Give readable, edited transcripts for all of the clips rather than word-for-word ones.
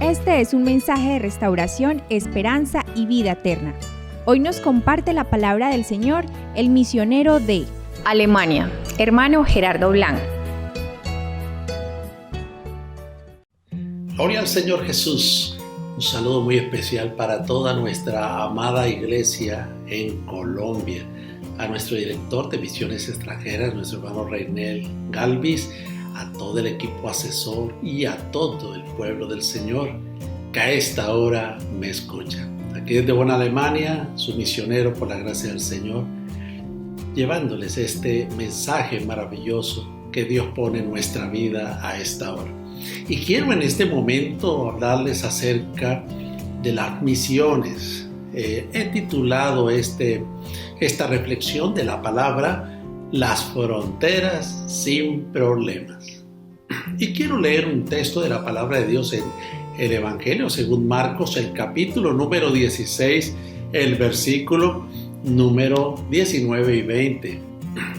Este es un mensaje de restauración, esperanza y vida eterna. Hoy nos comparte la palabra del Señor el misionero de Alemania, hermano Gerardo Blanc. Gloria al Señor Jesús. Un saludo muy especial para toda nuestra amada iglesia en Colombia. A nuestro director de misiones extranjeras, nuestro hermano Reinel Galvis, a todo el equipo asesor y a todo el pueblo del Señor que a esta hora me escucha. Aquí desde Bonn, Alemania, su misionero por la gracia del Señor, llevándoles este mensaje maravilloso que Dios pone en nuestra vida a esta hora. Y quiero en este momento hablarles acerca de las misiones. He titulado esta reflexión de la palabra Las fronteras sin problemas. Y quiero leer un texto de la palabra de Dios en el Evangelio según Marcos, el capítulo número 16, el versículo número 19 y 20.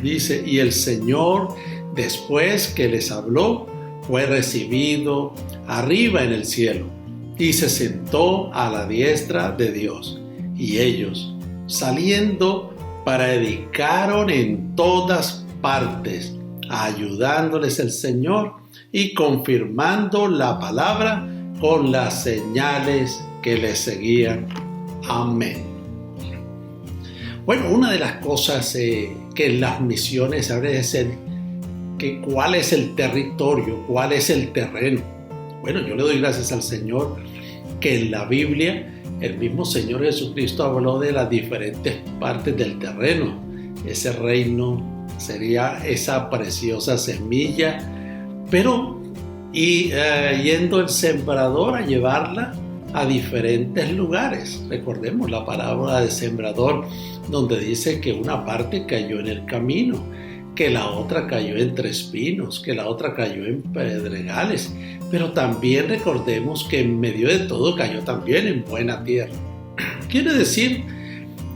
Dice: y el Señor, después que les habló, fue recibido arriba en el cielo y se sentó a la diestra de Dios. Y ellos, saliendo, predicaron en todas partes, ayudándoles el Señor y confirmando la palabra con las señales que les seguían. Amén. Bueno, una de las cosas que en las misiones a veces que cuál es el territorio, cuál es el terreno. Bueno, yo le doy gracias al Señor que en la Biblia el mismo Señor Jesucristo habló de las diferentes partes del terreno. Ese reino sería esa preciosa semilla, pero yendo el sembrador a llevarla a diferentes lugares. Recordemos la parábola del sembrador, donde dice que una parte cayó en el camino, que la otra cayó entre espinos, que la otra cayó en pedregales, pero también recordemos que en medio de todo cayó también en buena tierra. Quiere decir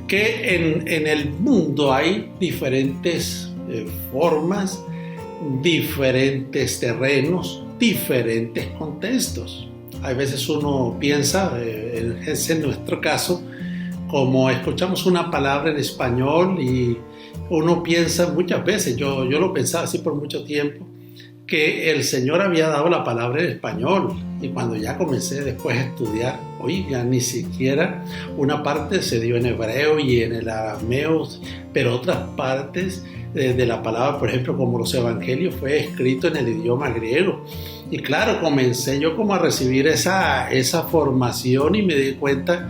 que en el mundo hay diferentes formas, diferentes terrenos, diferentes contextos. A veces uno piensa, es en nuestro caso, como escuchamos una palabra en español y uno piensa muchas veces, yo lo pensaba así por mucho tiempo, que el Señor había dado la palabra en español, y cuando ya comencé después a estudiar, oiga, ni siquiera una parte se dio en hebreo y en el arameo, pero otras partes de la palabra, por ejemplo, como los evangelios, fue escrito en el idioma griego. Y claro, comencé yo como a recibir esa formación y me di cuenta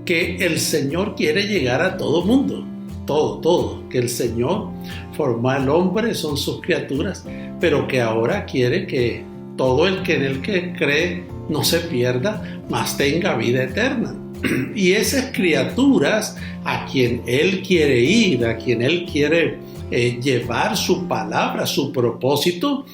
que el Señor quiere llegar a todo mundo. Todo, que el Señor formó al hombre, son sus criaturas, pero que ahora quiere que todo el que en él que cree no se pierda, mas tenga vida eterna. Y esas criaturas a quien Él quiere ir, a quien Él quiere llevar su palabra, su propósito,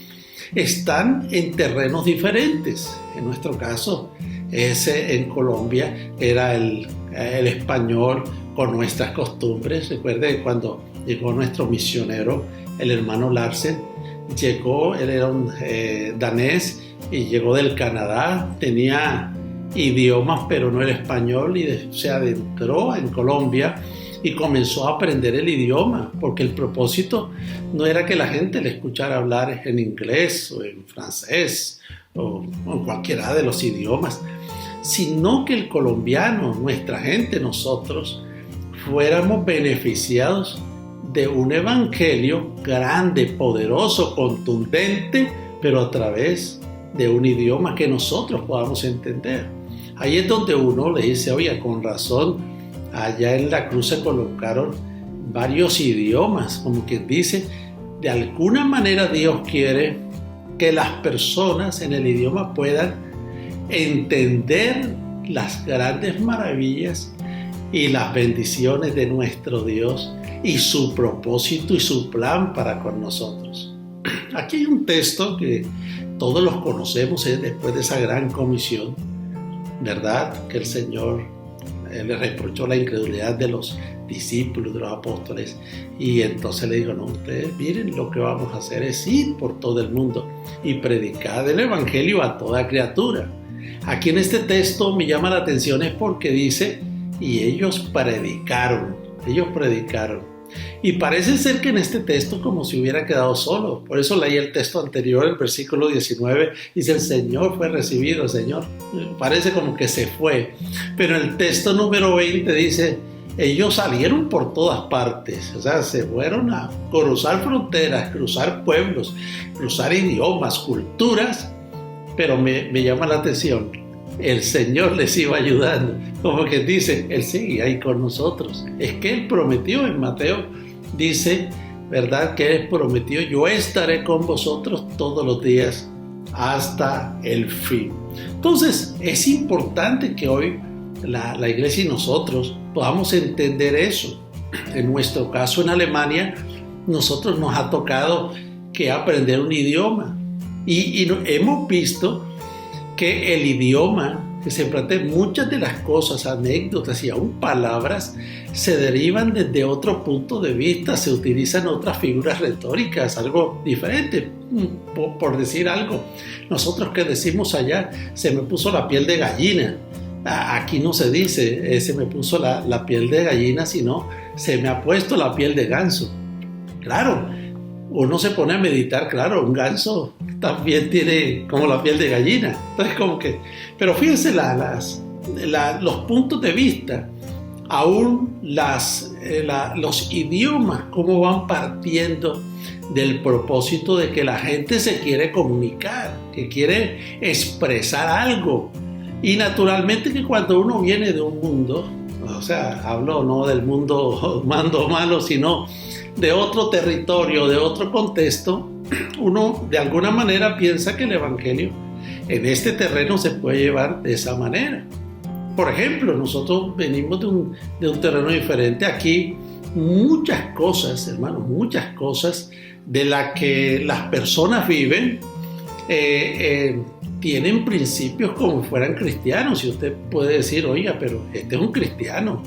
están en terrenos diferentes. En nuestro caso, en Colombia era el español con nuestras costumbres. Recuerde cuando llegó nuestro misionero, el hermano Larsen, él era un danés y llegó del Canadá, tenía idiomas pero no el español, y se adentró en Colombia y comenzó a aprender el idioma, porque el propósito no era que la gente le escuchara hablar en inglés o en francés o en cualquiera de los idiomas, sino que el colombiano, nuestra gente, nosotros, fuéramos beneficiados de un evangelio grande, poderoso, contundente, pero a través de un idioma que nosotros podamos entender. Ahí es donde uno le dice, oye, con razón, allá en la cruz se colocaron varios idiomas, como quien dice, de alguna manera Dios quiere que las personas en el idioma puedan entender las grandes maravillas y las bendiciones de nuestro Dios y su propósito y su plan para con nosotros. Aquí hay un texto que todos los conocemos, después de esa gran comisión, ¿verdad? Que el Señor le reprochó la incredulidad de los discípulos, de los apóstoles, y entonces le dijo, no, ustedes miren, lo que vamos a hacer es ir por todo el mundo y predicar el evangelio a toda criatura. Aquí en este texto me llama la atención es porque dice, y ellos predicaron. Y parece ser que en este texto como si hubiera quedado solo. Por eso leí el texto anterior, el versículo 19, dice el Señor fue recibido, el Señor. Parece como que se fue. Pero el texto número 20 dice, ellos salieron por todas partes. O sea, se fueron a cruzar fronteras, cruzar pueblos, cruzar idiomas, culturas. Pero me llama la atención, el Señor les iba ayudando. Como que dice, Él sigue ahí con nosotros. Es que Él prometió en Mateo, dice, ¿verdad? Que Él prometió, yo estaré con vosotros todos los días hasta el fin. Entonces, es importante que hoy la iglesia y nosotros podamos entender eso. En nuestro caso en Alemania, nosotros nos ha tocado que aprender un idioma. Y hemos visto que el idioma, que se plantea muchas de las cosas, anécdotas y aún palabras, se derivan desde otro punto de vista, se utilizan otras figuras retóricas, algo diferente, por decir algo. Nosotros que decimos allá, se me puso la piel de gallina. Aquí no se dice, se me puso la piel de gallina, sino se me ha puesto la piel de ganso. Claro, uno se pone a meditar, claro, un ganso también tiene como la piel de gallina. Entonces como que, pero fíjense los puntos de vista, aún los idiomas, cómo van partiendo del propósito de que la gente se quiere comunicar, que quiere expresar algo. Y naturalmente que cuando uno viene de un mundo, o sea, hablo no del mundo malo, sino de otro territorio, de otro contexto, uno de alguna manera piensa que el evangelio en este terreno se puede llevar de esa manera. Por ejemplo, nosotros venimos de un terreno diferente. Aquí muchas cosas, hermanos, muchas cosas de las que las personas viven tienen principios como si fueran cristianos. Y usted puede decir, oiga, pero este es un cristiano,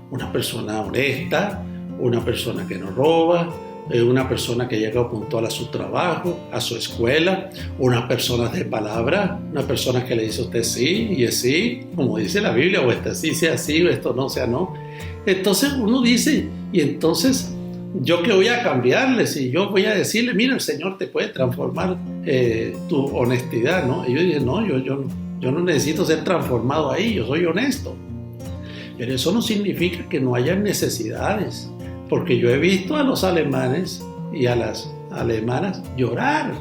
una persona honesta, una persona que no roba, una persona que llega puntual a su trabajo, a su escuela, una persona de palabra, una persona que le dice a usted sí y es sí, como dice la Biblia, o esto sí sea sí, o esto no sea no. Entonces uno dice, y entonces yo que voy a cambiarle, si yo voy a decirle, mira, el Señor te puede transformar tu honestidad, ¿no? Y yo dije, no, yo no necesito ser transformado ahí, yo soy honesto. Pero eso no significa que no haya necesidades. Porque yo he visto a los alemanes y a las alemanas llorar.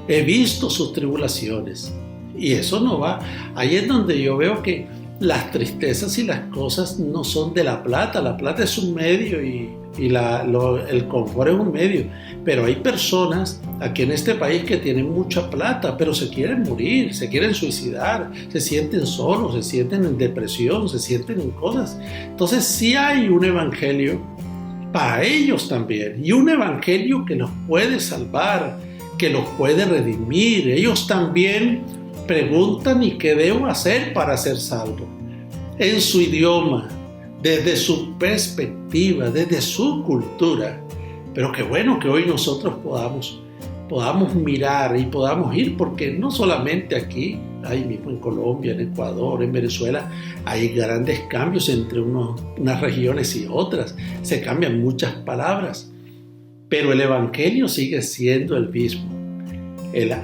He visto sus tribulaciones. Y eso no va. Ahí es donde yo veo que las tristezas y las cosas no son de la plata. La plata es un medio y el confort es un medio. Pero hay personas aquí en este país que tienen mucha plata, pero se quieren morir, se quieren suicidar, se sienten solos, se sienten en depresión, se sienten en cosas. Entonces sí hay un evangelio para ellos también, y un evangelio que los puede salvar, que los puede redimir. Ellos también preguntan, ¿y qué debo hacer para ser salvo? En su idioma, desde su perspectiva, desde su cultura. Pero qué bueno que hoy nosotros podamos mirar y podamos ir, porque no solamente aquí, ahí mismo en Colombia, en Ecuador, en Venezuela, hay grandes cambios entre unas regiones y otras. Se cambian muchas palabras, pero el evangelio sigue siendo el mismo.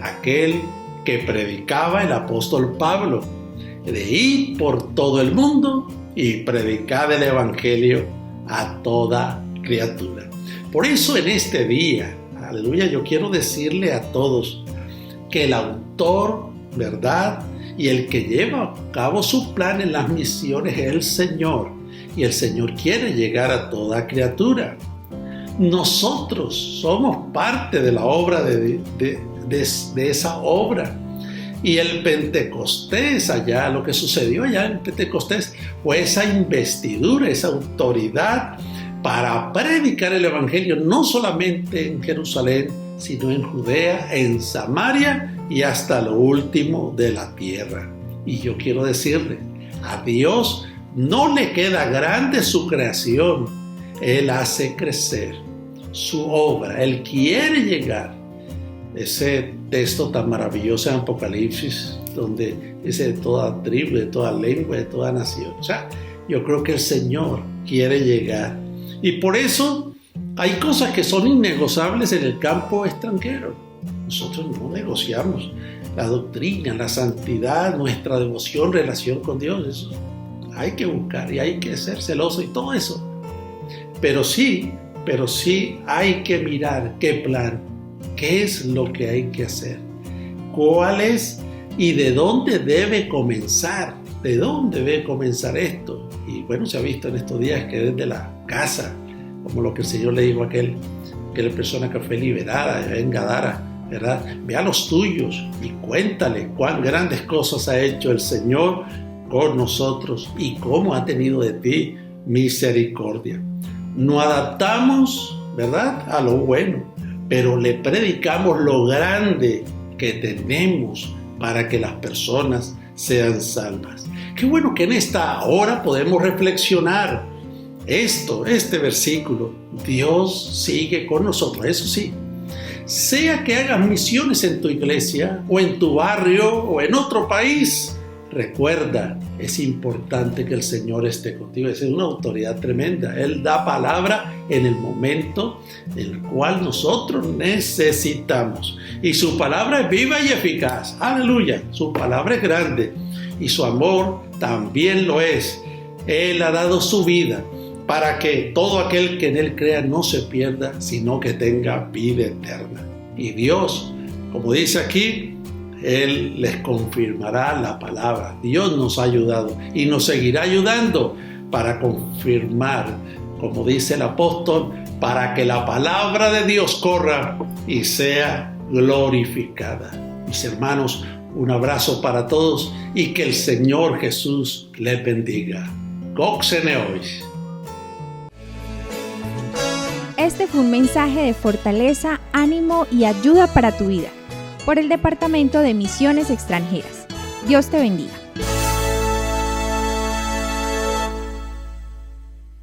Aquel que predicaba el apóstol Pablo, de ir por todo el mundo y predicar el evangelio a toda criatura. Por eso en este día, aleluya, yo quiero decirle a todos que el autor, ¿verdad?, y el que lleva a cabo su plan en las misiones es el Señor, y el Señor quiere llegar a toda criatura. Nosotros somos parte de la obra de esa obra. Y el Pentecostés allá, lo que sucedió allá en Pentecostés fue esa investidura, esa autoridad para predicar el evangelio no solamente en Jerusalén, sino en Judea, en Samaria y hasta lo último de la tierra. Y yo quiero decirle, a Dios no le queda grande su creación. Él hace crecer su obra. Él quiere llegar ese texto tan maravilloso en Apocalipsis, donde dice de toda tribu, de toda lengua, de toda nación. O sea, yo creo que el Señor quiere llegar. Y por eso hay cosas que son innegociables en el campo extranjero. Nosotros no negociamos la doctrina, la santidad, nuestra devoción, relación con Dios. Eso hay que buscar y hay que ser celoso y todo eso. Pero sí hay que mirar qué plan, qué es lo que hay que hacer, cuál es y de dónde debe comenzar, de dónde debe comenzar esto. Y bueno, se ha visto en estos días que desde la casa, como lo que el Señor le dijo a aquella persona que fue liberada, en Gadara, ¿verdad? Ve a los tuyos y cuéntale cuán grandes cosas ha hecho el Señor con nosotros y cómo ha tenido de ti misericordia. Nos adaptamos, ¿verdad?, a lo bueno, pero le predicamos lo grande que tenemos para que las personas sean salvas. Qué bueno que en esta hora podemos reflexionar este versículo. Dios sigue con nosotros, eso sí. Sea que hagas misiones en tu iglesia o en tu barrio o en otro país, recuerda, es importante que el Señor esté contigo. Es una autoridad tremenda. Él da palabra en el momento en el cual nosotros necesitamos. Y su palabra es viva y eficaz. Aleluya. Su palabra es grande y su amor también lo es. Él ha dado su vida para que todo aquel que en Él crea no se pierda, sino que tenga vida eterna. Y Dios, como dice aquí, Él les confirmará la palabra. Dios nos ha ayudado y nos seguirá ayudando para confirmar, como dice el apóstol, para que la palabra de Dios corra y sea glorificada. Mis hermanos, un abrazo para todos y que el Señor Jesús les bendiga. Goxene hoy. Este fue un mensaje de fortaleza, ánimo y ayuda para tu vida por el Departamento de Misiones Extranjeras. Dios te bendiga.